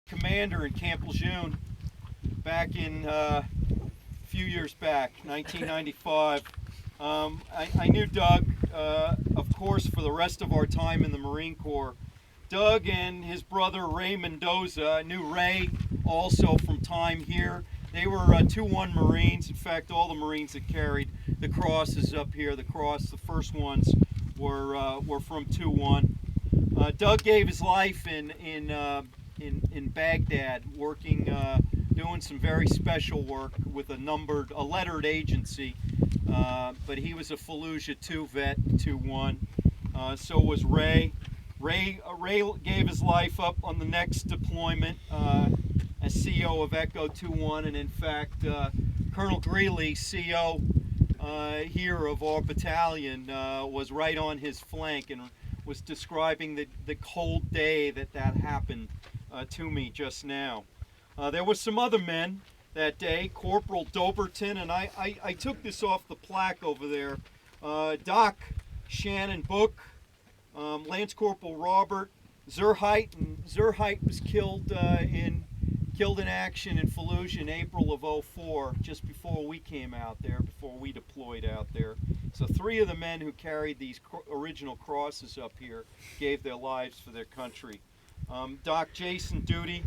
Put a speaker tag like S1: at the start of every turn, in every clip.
S1: commander in Camp Pendleton back in a few years back, 1995. I knew Doug, of course, for the rest of our time in the Marine Corps. Doug and his brother Ray Mendoza, I knew Ray also from time here. They were 2-1 Marines. In fact, all the Marines that carried the crosses up here, the first ones were from 2-1. Doug gave his life in Baghdad, working, doing some very special work with a lettered agency. But he was a Fallujah 2 vet, 2-1. So was Ray. Ray gave his life up on the next deployment as CO of Echo 2-1, and in fact, Colonel Greeley, CO here of our battalion, was right on his flank and was describing the cold day that happened to me just now. There were some other men that day, Corporal Doberton, and I took this off the plaque over there, Doc Shannon Book, Lance Corporal Robert Zerheit, and Zerheit was killed in action in Fallujah in April of '04, just before we came out there, before we deployed out there. So 3 of the men who carried these original crosses up here gave their lives for their country. Doc Jason Duty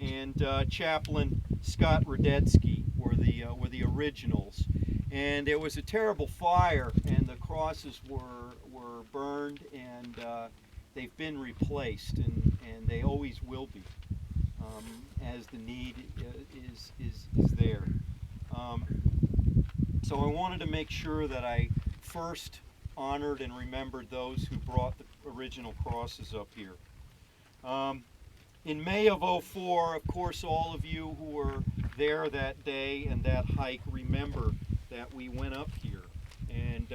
S1: and Chaplain Scott Radetsky were the originals. And there was a terrible fire, and the crosses were burned, and they've been replaced, and they always will be, as the need is there. So I wanted to make sure that I first honored and remembered those who brought the original crosses up here. In May of '04, of course, all of you who were there that day and that hike remember that we went up here. And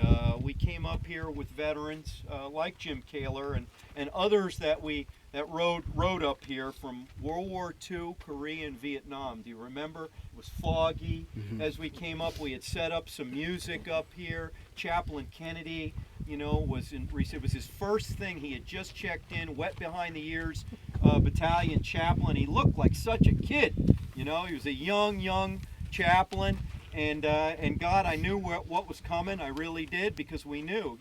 S1: we came up here with veterans like Jim Kaler and others that rode up here from World War II, Korea, and Vietnam. Do you remember? It was foggy. Mm-hmm. As we came up, we had set up some music up here. Chaplain Kennedy, it was his first thing. He had just checked in, wet behind the ears, battalion chaplain. He looked like such a kid. He was a young chaplain. And God, I knew what was coming. I really did, because we knew,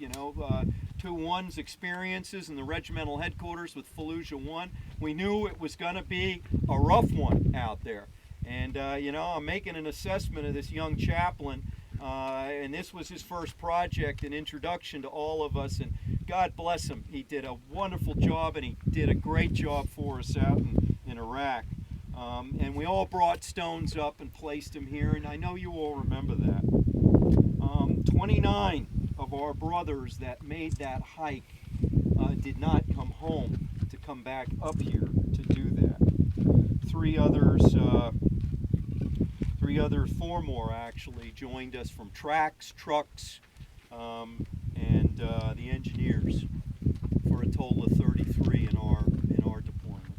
S1: 2-1's experiences in the regimental headquarters with Fallujah 1. We knew it was going to be a rough one out there. And, I'm making an assessment of this young chaplain, and this was his first project, an introduction to all of us. And God bless him. He did a wonderful job, and he did a great job for us out in Iraq. And we all brought stones up and placed them here, and I know you all remember that. 29 of our brothers that made that hike did not come home to come back up here to do that. 4 more actually joined us from tracks, trucks, and the engineers, for a total of 33 in our deployment.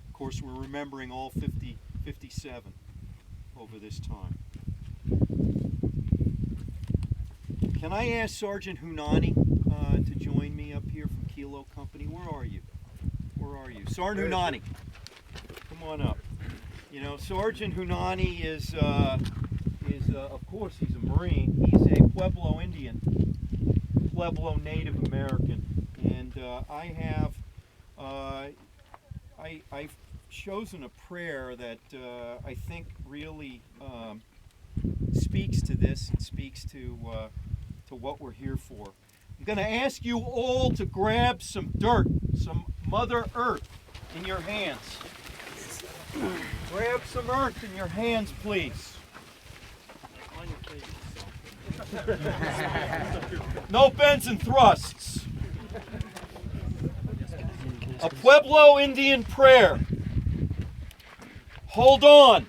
S1: Of course, we're remembering all 57 over this time. Can I ask Sergeant Hunani to join me up here from Kilo Company? Where are you? Sergeant Hunani, come on up. Sergeant Hunani is of course, he's a Marine. He's a Pueblo Indian, Pueblo Native American, and I've chosen a prayer that I think really speaks to this and speaks to what we're here for. I'm going to ask you all to grab some dirt, some Mother Earth in your hands. Grab some earth in your hands, please. No bends and thrusts. A Pueblo Indian prayer. Hold on.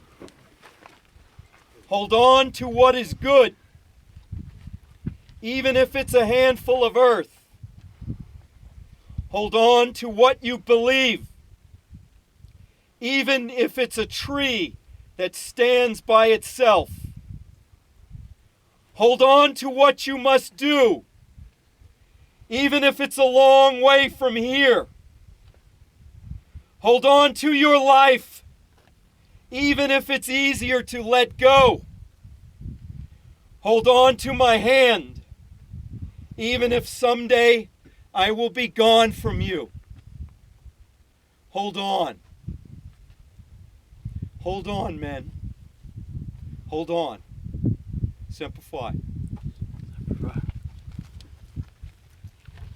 S1: Hold on to what is good, even if it's a handful of earth. Hold on to what you believe, even if it's a tree that stands by itself. Hold on to what you must do, even if it's a long way from here. Hold on to your life, even if it's easier to let go. Hold on to my hand, even if someday I will be gone from you. Hold on. Hold on, men. Hold on. Semper Fi.